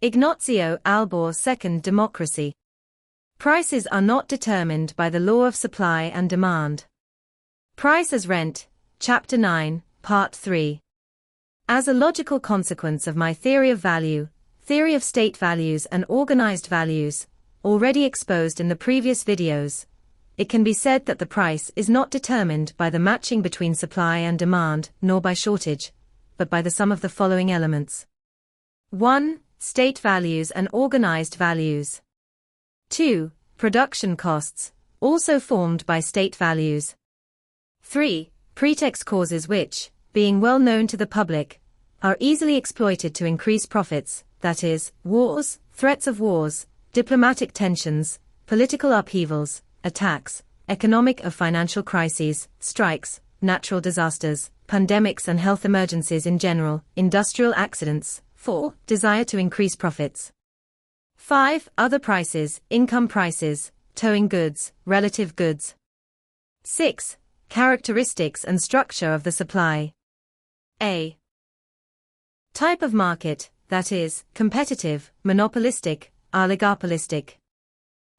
Ignazio Alboré. Second, democracy. Prices are not determined by the law of supply and demand. Price as rent, Chapter 9, Part 3. As a logical consequence of my theory of value, theory of state values and organized values, already exposed in the previous videos, it can be said that the price is not determined by the matching between supply and demand, nor by shortage, but by the sum of the following elements. 1. State values and organized values. 2. Production costs, also formed by state values. 3. Pretext causes which, being well known to the public, are easily exploited to increase profits, that is, wars, threats of wars, diplomatic tensions, political upheavals, attacks, economic or financial crises, strikes, natural disasters, pandemics and health emergencies in general, industrial accidents. 4. Desire to increase profits. 5. Other prices, income prices, towing goods, relative goods. 6. Characteristics and structure of the supply. A. Type of market, that is, competitive, monopolistic, oligopolistic.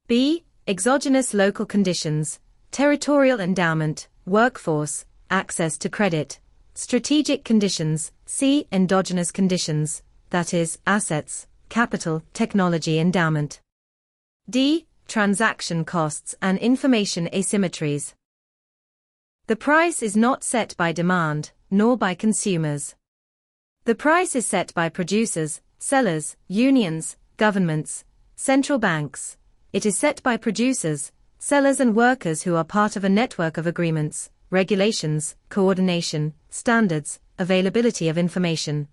B. Exogenous local conditions, territorial endowment, workforce, access to credit, strategic conditions. C. Endogenous conditions, that is, assets, capital, technology endowment. D. Transaction costs and information asymmetries. The price is not set by demand, nor by consumers. The price is set by producers, sellers, unions, governments, central banks. It is set by producers, sellers and workers who are part of a network of agreements, regulations, coordination, standards, availability of information.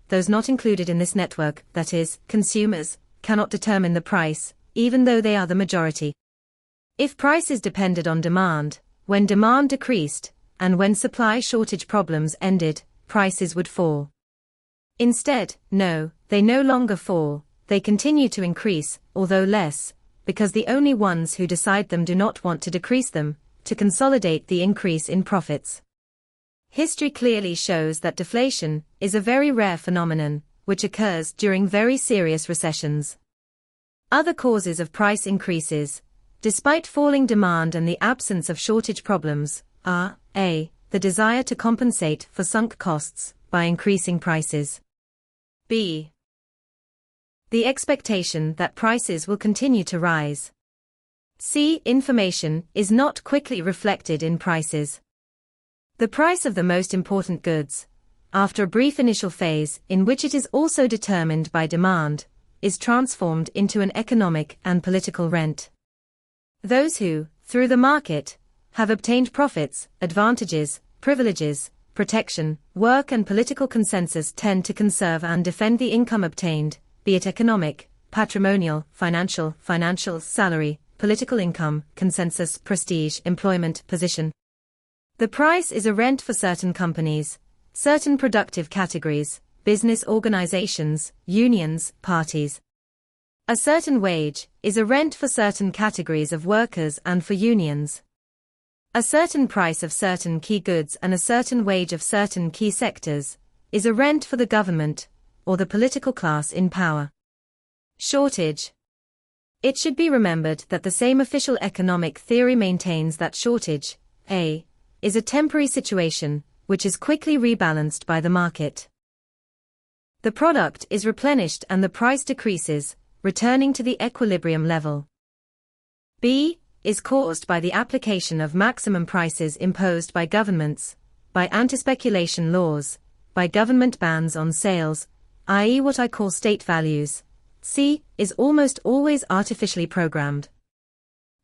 Those not included in this network, that is, consumers, cannot determine the price, even though they are the majority. If prices depended on demand, when demand decreased, and when supply shortage problems ended, prices would fall. Instead, no, they no longer fall, they continue to increase, although less, because the only ones who decide them do not want to decrease them, to consolidate the increase in profits. History clearly shows that deflation is a very rare phenomenon, which occurs during very serious recessions. Other causes of price increases, despite falling demand and the absence of shortage problems, are a. The desire to compensate for sunk costs by increasing prices. b. The expectation that prices will continue to rise. c. Information is not quickly reflected in prices. The price of the most important goods, after a brief initial phase in which it is also determined by demand, is transformed into an economic and political rent. Those who, through the market, have obtained profits, advantages, privileges, protection, work and political consensus tend to conserve and defend the income obtained, be it economic, patrimonial, financial, salary, political income, consensus, prestige, employment, position. The price is a rent for certain companies, certain productive categories, business organizations, unions, parties. A certain wage is a rent for certain categories of workers and for unions. A certain price of certain key goods and a certain wage of certain key sectors is a rent for the government or the political class in power. Shortage. It should be remembered that the same official economic theory maintains that shortage, A, is a temporary situation, which is quickly rebalanced by the market. The product is replenished and the price decreases, returning to the equilibrium level. B, is caused by the application of maximum prices imposed by governments, by anti-speculation laws, by government bans on sales, i.e. what I call state values. C, is almost always artificially programmed.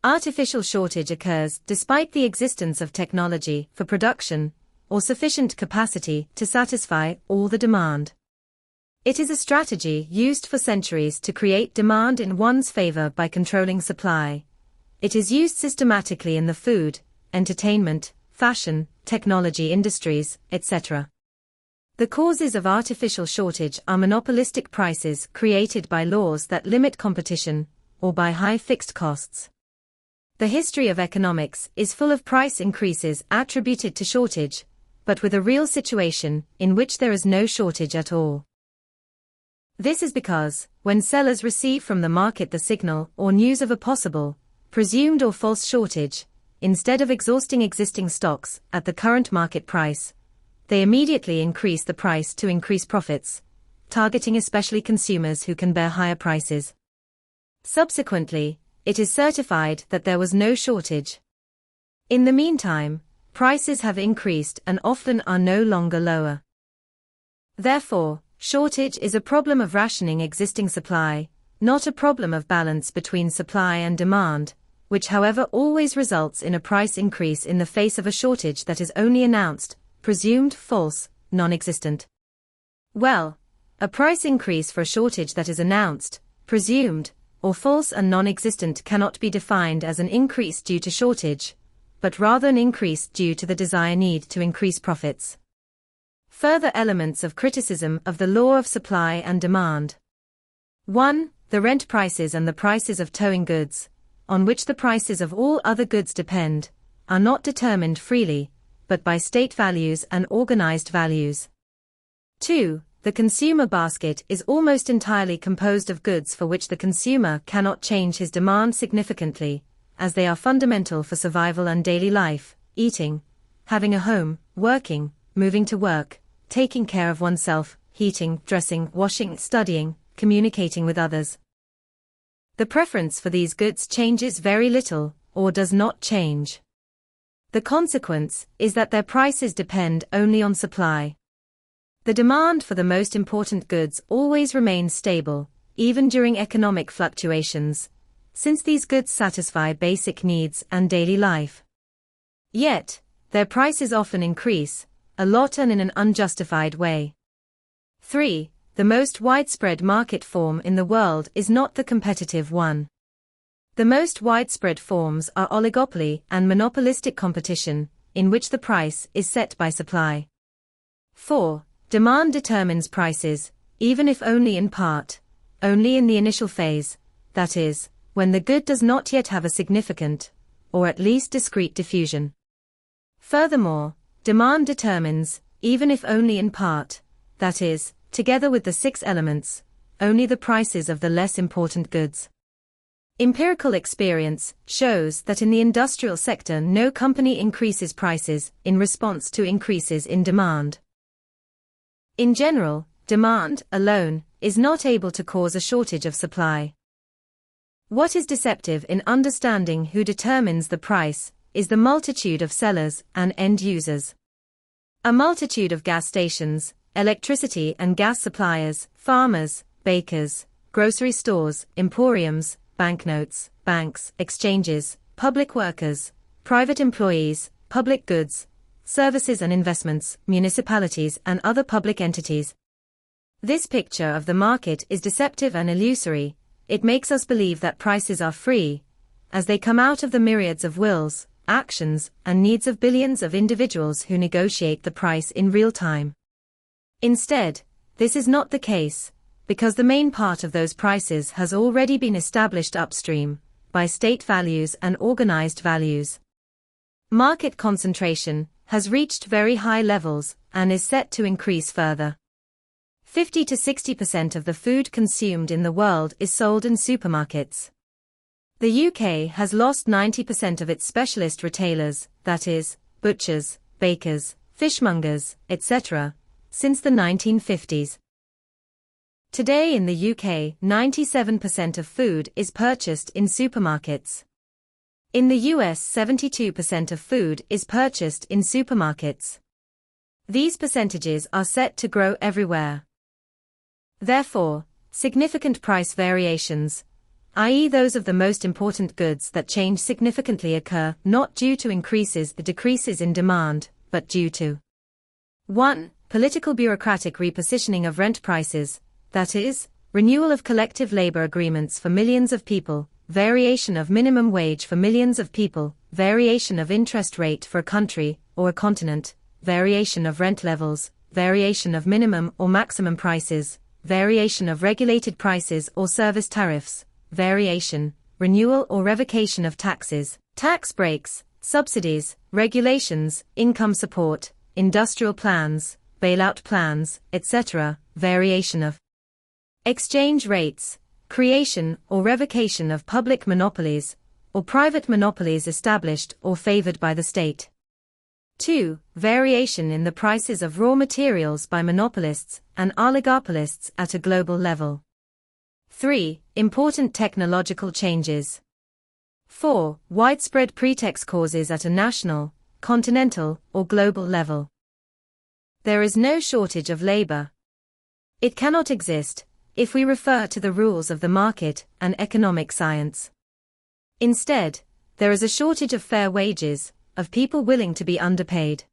Artificial shortage occurs despite the existence of technology for production, or sufficient capacity to satisfy all the demand. It is a strategy used for centuries to create demand in one's favor by controlling supply. It is used systematically in the food, entertainment, fashion, technology industries, etc. The causes of artificial shortage are monopolistic prices created by laws that limit competition, or by high fixed costs. The history of economics is full of price increases attributed to shortage, but with a real situation in which there is no shortage at all. This is because, when sellers receive from the market the signal or news of a possible, presumed or false shortage, instead of exhausting existing stocks at the current market price, they immediately increase the price to increase profits, targeting especially consumers who can bear higher prices. Subsequently, it is certified that there was no shortage. In the meantime, prices have increased and often are no longer lower. Therefore, shortage is a problem of rationing existing supply, not a problem of balance between supply and demand, which however always results in a price increase in the face of a shortage that is only announced, presumed false, non-existent. Well, a price increase for a shortage that is announced, presumed, or false and non-existent cannot be defined as an increase due to shortage, but rather an increase due to the desire need to increase profits. Further elements of criticism of the law of supply and demand. 1. The rent prices and the prices of towing goods, on which the prices of all other goods depend, are not determined freely, but by state values and organized values. 2. The consumer basket is almost entirely composed of goods for which the consumer cannot change his demand significantly, as they are fundamental for survival and daily life: eating, having a home, working, moving to work, taking care of oneself, heating, dressing, washing, studying, communicating with others. The preference for these goods changes very little, or does not change. The consequence is that their prices depend only on supply. The demand for the most important goods always remains stable, even during economic fluctuations, since these goods satisfy basic needs and daily life. Yet, their prices often increase, a lot and in an unjustified way. 3. The most widespread market form in the world is not the competitive one. The most widespread forms are oligopoly and monopolistic competition, in which the price is set by supply. 4. Demand determines prices, even if only in part, only in the initial phase, that is, when the good does not yet have a significant, or at least discrete diffusion. Furthermore, demand determines, even if only in part, that is, together with the 6 elements, only the prices of the less important goods. Empirical experience shows that in the industrial sector no company increases prices in response to increases in demand. In general, demand alone is not able to cause a shortage of supply. What is deceptive in understanding who determines the price is the multitude of sellers and end users. A multitude of gas stations, electricity and gas suppliers, farmers, bakers, grocery stores, emporiums, banknotes, banks, exchanges, public workers, private employees, public goods, services and investments, municipalities and other public entities. This picture of the market is deceptive and illusory. It makes us believe that prices are free, as they come out of the myriads of wills, actions, and needs of billions of individuals who negotiate the price in real time. Instead, this is not the case, because the main part of those prices has already been established upstream, by state values and organized values. Market concentration has reached very high levels and is set to increase further. 50 to 60% of the food consumed in the world is sold in supermarkets. The UK has lost 90% of its specialist retailers, that is, butchers, bakers, fishmongers, etc., since the 1950s. Today in the UK, 97% of food is purchased in supermarkets. In the US, 72% of food is purchased in supermarkets. These percentages are set to grow everywhere. Therefore, significant price variations, i.e. those of the most important goods that change significantly, occur not due to increases or decreases in demand, but due to 1. Political bureaucratic repositioning of rent prices, that is, renewal of collective labor agreements for millions of people, variation of minimum wage for millions of people, variation of interest rate for a country or a continent, variation of rent levels, variation of minimum or maximum prices, variation of regulated prices or service tariffs, variation, renewal or revocation of taxes, tax breaks, subsidies, regulations, income support, industrial plans, bailout plans, etc., variation of Exchange rates, creation or revocation of public monopolies, or private monopolies established or favored by the state. 2. Variation in the prices of raw materials by monopolists and oligopolists at a global level. 3. Important technological changes. 4. Widespread pretext causes at a national, continental, or global level. There is no shortage of labor. It cannot exist, if we refer to the rules of the market and economic science. Instead, there is a shortage of fair wages, of people willing to be underpaid.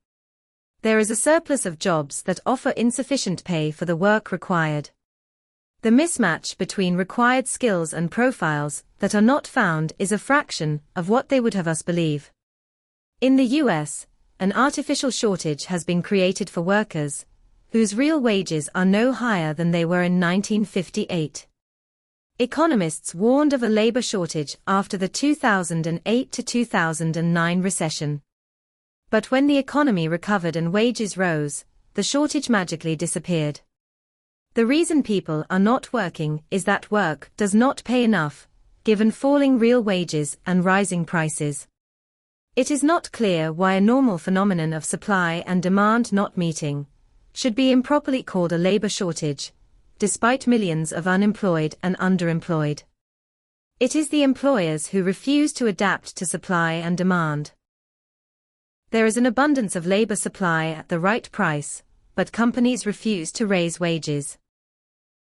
There is a surplus of jobs that offer insufficient pay for the work required. The mismatch between required skills and profiles that are not found is a fraction of what they would have us believe. In the US, an artificial shortage has been created for workers, whose real wages are no higher than they were in 1958. Economists warned of a labor shortage after the 2008 to 2009 recession. But when the economy recovered and wages rose, the shortage magically disappeared. The reason people are not working is that work does not pay enough, given falling real wages and rising prices. It is not clear why a normal phenomenon of supply and demand not meeting should be improperly called a labor shortage, despite millions of unemployed and underemployed. It is the employers who refuse to adapt to supply and demand. There is an abundance of labor supply at the right price, but companies refuse to raise wages.